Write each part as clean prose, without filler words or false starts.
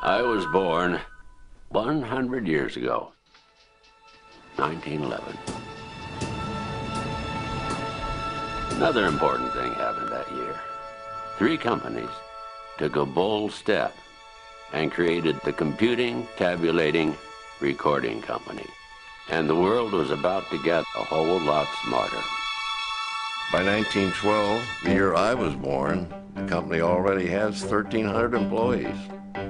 I was born 100 years ago, 1911. Another important thing happened that year. 3 companies took a bold step and created the Computing, Tabulating, Recording Company. And the world was about to get a whole lot smarter. By 1912, the year I was born, the company already has 1,300 employees.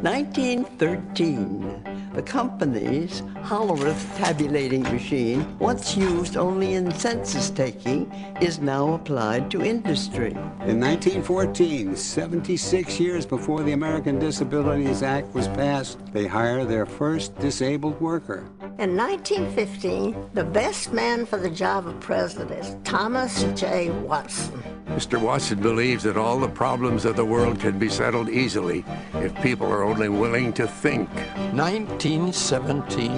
1913, the company's Hollerith tabulating machine, once used only in census taking, is now applied to industry. In 1914, 76 years before the American Disabilities Act was passed, they hire their first disabled worker. In 1915, the best man for the job of president, Thomas J. Watson. Mr. Watson believes that all the problems of the world can be settled easily if people are only willing to think. 1917,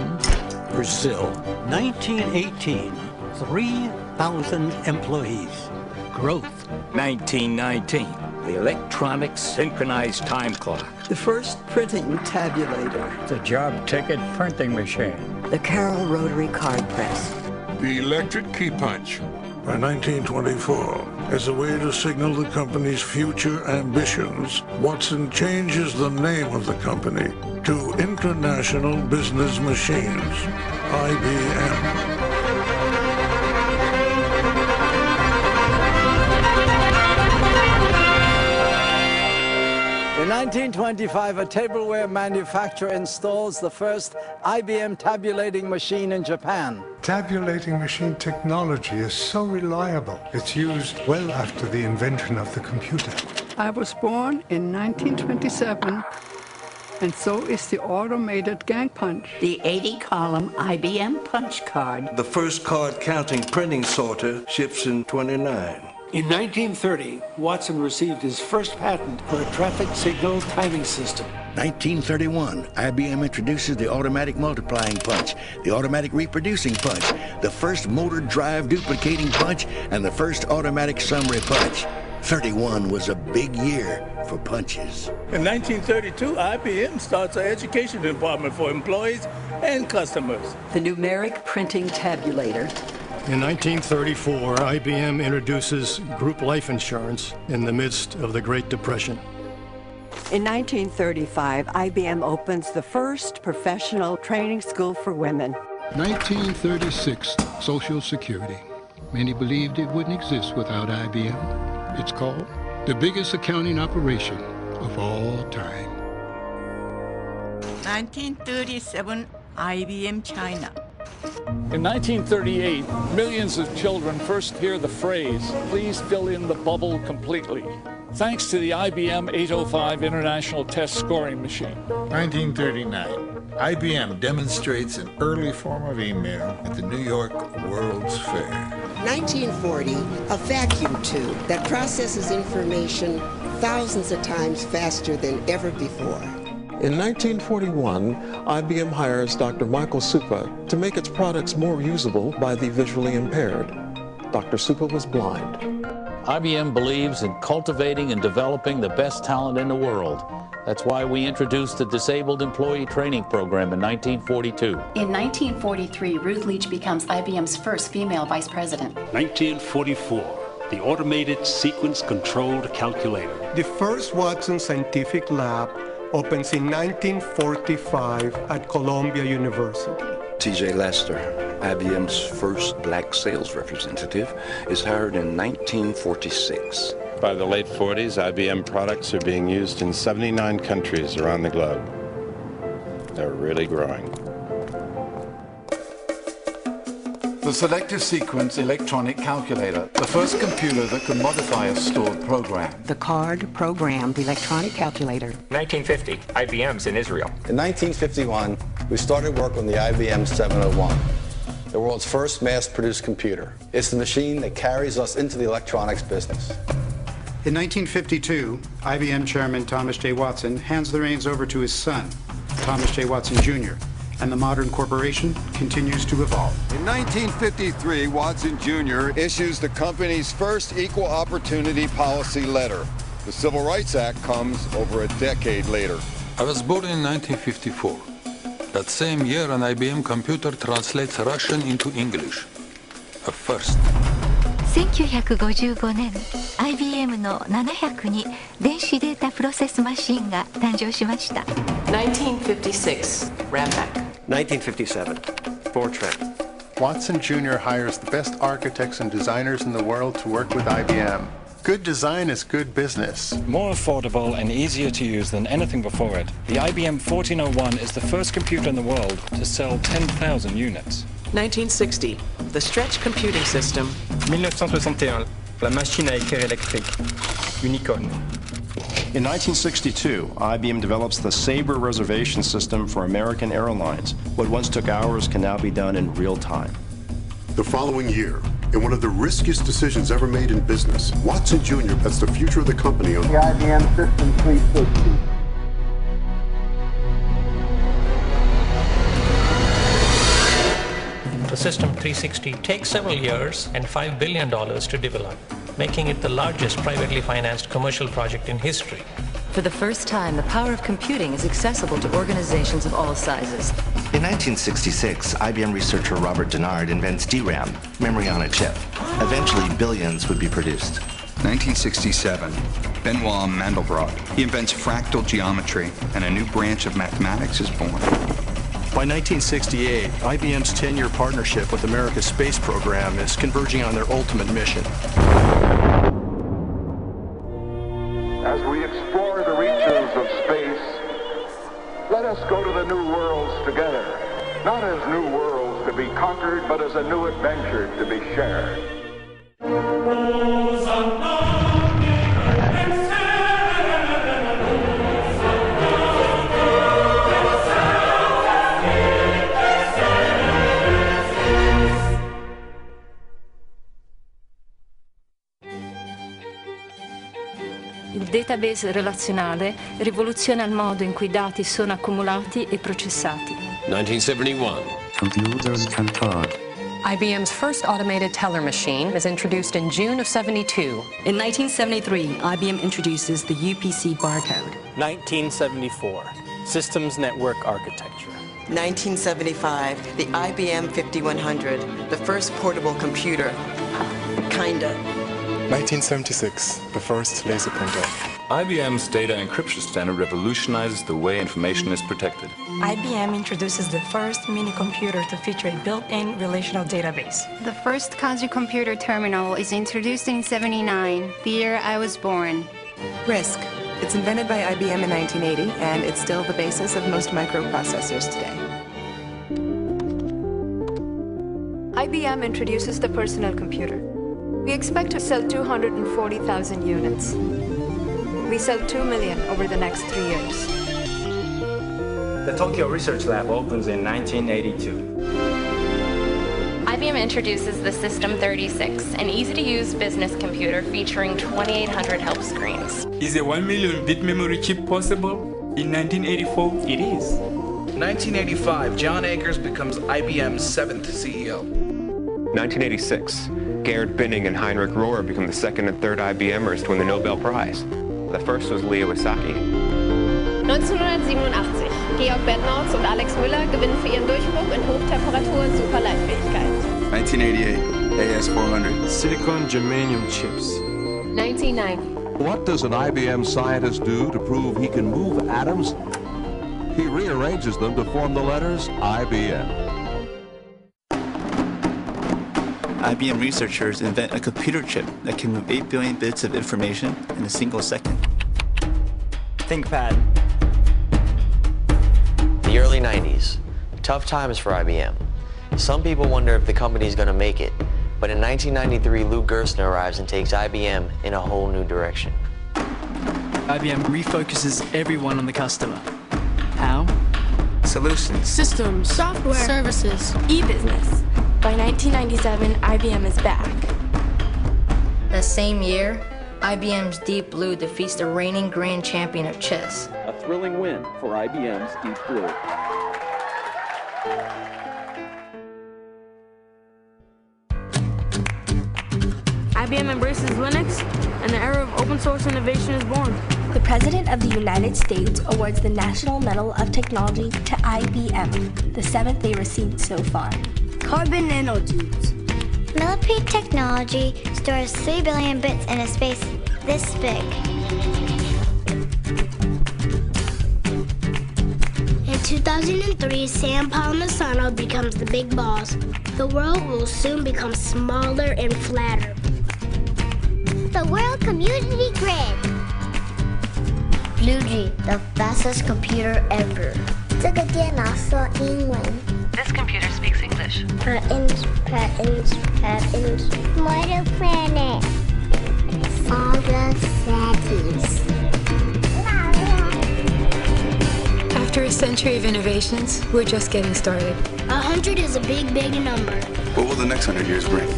Brazil. 1918, 3,000 employees. Growth. 1919, the electronic synchronized time clock. The first printing tabulator. The job ticket printing machine. The Carroll rotary card press. The electric key punch. By 1924, as a way to signal the company's future ambitions, Watson changes the name of the company to International Business Machines, IBM. In 1925, a tableware manufacturer installs the first IBM tabulating machine in Japan. Tabulating machine technology is so reliable, it's used well after the invention of the computer. I was born in 1927, and so is the automated gang punch. The 80-column IBM punch card. The first card counting printing sorter ships in 29. In 1930, Watson received his first patent for a traffic signal timing system. 1931, IBM introduces the automatic multiplying punch, the automatic reproducing punch, the first motor drive duplicating punch, and the first automatic summary punch. 31 was a big year for punches. In 1932, IBM starts an education department for employees and customers. The numeric printing tabulator. In 1934, IBM introduces group life insurance in the midst of the Great Depression. In 1935, IBM opens the first professional training school for women. 1936, Social Security. Many believed it wouldn't exist without IBM. It's called the biggest accounting operation of all time. 1937, IBM China. In 1938, millions of children first hear the phrase, "Please fill in the bubble completely," thanks to the IBM 805 International Test Scoring Machine. 1939, IBM demonstrates an early form of email at the New York World's Fair. 1940, a vacuum tube that processes information thousands of times faster than ever before. In 1941, IBM hires Dr. Michael Supa to make its products more usable by the visually impaired. Dr. Supa was blind. IBM believes in cultivating and developing the best talent in the world. That's why we introduced the Disabled Employee Training Program in 1942. In 1943, Ruth Leach becomes IBM's first female vice president. 1944, the Automated Sequence Controlled Calculator. The first Watson Scientific Lab opens in 1945 at Columbia University. T.J. Lester, IBM's first black sales representative, is hired in 1946. By the late 40s, IBM products are being used in 79 countries around the globe. They're really growing. The Selective Sequence Electronic Calculator, the first computer that can modify a stored program. The card-programmed electronic calculator. 1950, IBM's in Israel. In 1951, we started work on the IBM 701, the world's first mass-produced computer. It's the machine that carries us into the electronics business. In 1952, IBM Chairman Thomas J. Watson hands the reins over to his son, Thomas J. Watson, Jr., and the modern corporation continues to evolve. In 1953, Watson Jr. issues the company's first equal opportunity policy letter. The Civil Rights Act comes over a decade later. I was born in 1954. That same year, an IBM computer translates Russian into English. A first. 1955年、IBM の700に電子データプロセスマシンが誕生しました。1956, Rampac. 1957, Fortran. Watson Jr. hires the best architects and designers in the world to work with IBM. Good design is good business. More affordable and easier to use than anything before it, the IBM 1401 is the first computer in the world to sell 10,000 units. 1960, the Stretch Computing System. 1961, la machine à écrire électrique, Unicode. In 1962, IBM develops the Sabre reservation system for American Airlines. What once took hours can now be done in real time. The following year, in one of the riskiest decisions ever made in business, Watson Jr. bets the future of the company on the IBM System 360. The System 360 takes several years and $5 billion to develop, making it the largest privately financed commercial project in history. For the first time, the power of computing is accessible to organizations of all sizes. In 1966, IBM researcher Robert Dennard invents DRAM, memory on a chip. Eventually, billions would be produced. 1967, Benoit Mandelbrot. He invents fractal geometry, and a new branch of mathematics is born. By 1968, IBM's 10-year partnership with America's space program is converging on their ultimate mission. As we explore the reaches of space, let us go to the new worlds together, not as new worlds to be conquered, but as a new adventure to be shared. Il database relazionale rivoluziona il modo in cui i dati sono accumulati e processati. 1971. Computers can talk. IBM's first automated teller machine is introduced in June of '72. In 1973, IBM introduces the UPC barcode. 1974, Systems Network Architecture. 1975, the IBM 5100, the first portable computer. Kinda. 1976, the first laser printer. IBM's data encryption standard revolutionizes the way information is protected. IBM introduces the first mini-computer to feature a built-in relational database. The first Kanji computer terminal is introduced in '79, the year I was born. RISC. It's invented by IBM in 1980, and it's still the basis of most microprocessors today. IBM introduces the personal computer. We expect to sell 240,000 units. We sell 2 million over the next 3 years. The Tokyo Research Lab opens in 1982. IBM introduces the System 36, an easy-to-use business computer featuring 2,800 help screens. Is a 1 million bit memory chip possible? In 1984, it is. 1985, John Akers becomes IBM's 7th CEO. 1986, Gerhard Binning and Heinrich Rohr become the second and third IBMers to win the Nobel Prize. The first was Leo Isaki. 1987, Georg Bednorz und Alex Müller gewinnen für ihren Durchbruch in Hochtemperatur-Superleitfähigkeit. 1988, AS400. Silicon germanium chips. 1990. What does an IBM scientist do to prove he can move atoms? He rearranges them to form the letters IBM. IBM researchers invent a computer chip that can move 8 billion bits of information in a single second. ThinkPad. The early 90s. Tough times for IBM. Some people wonder if the company's going to make it. But in 1993, Lou Gerstner arrives and takes IBM in a whole new direction. IBM refocuses everyone on the customer. How? Solutions. Systems. Software. Services. E-business. By 1997, IBM is back. That same year, IBM's Deep Blue defeats the reigning grand champion of chess. A thrilling win for IBM's Deep Blue. IBM embraces Linux and the era of open source innovation is born. The President of the United States awards the National Medal of Technology to IBM, the 7th they received so far. Carbon nanotubes. Military technology stores 3 billion bits in a space this big. In 2003, San Palmisano becomes the big boss. The world will soon become smaller and flatter. The World Community Grid. Luigi, the fastest computer ever. 这个电脑说英文。 This computer speaks English. Patents. Mortal planet. All the cities. After a century of innovations, we're just getting started. 100 is a big, big number. What will the next 100 years bring?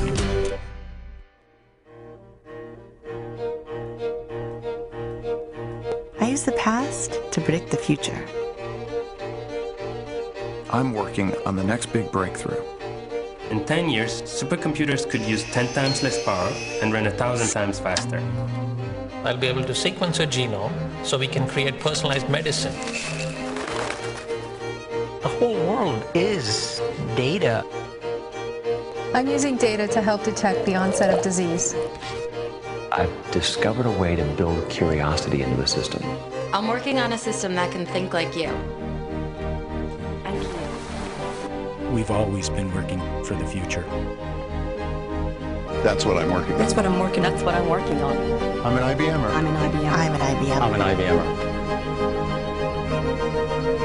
I use the past to predict the future. I'm working on the next big breakthrough. In 10 years, supercomputers could use 10 times less power and run 1,000 times faster. I'll be able to sequence a genome so we can create personalized medicine. The whole world is data. I'm using data to help detect the onset of disease. I've discovered a way to build curiosity into the system. I'm working on a system that can think like you. We've always been working for the future. That's what I'm working on. That's what I'm working on. That's what I'm working on. I'm an IBMer. I'm an IBM. I'm an IBM. I'm an IBMer.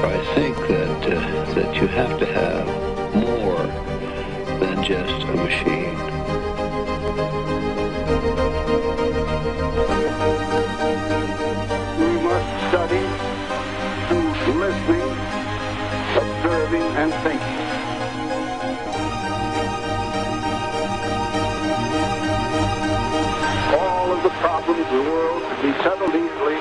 I think that you have to have more than just a machine. We must study through listening, observing, and thinking. All of the problems of the world could be settled easily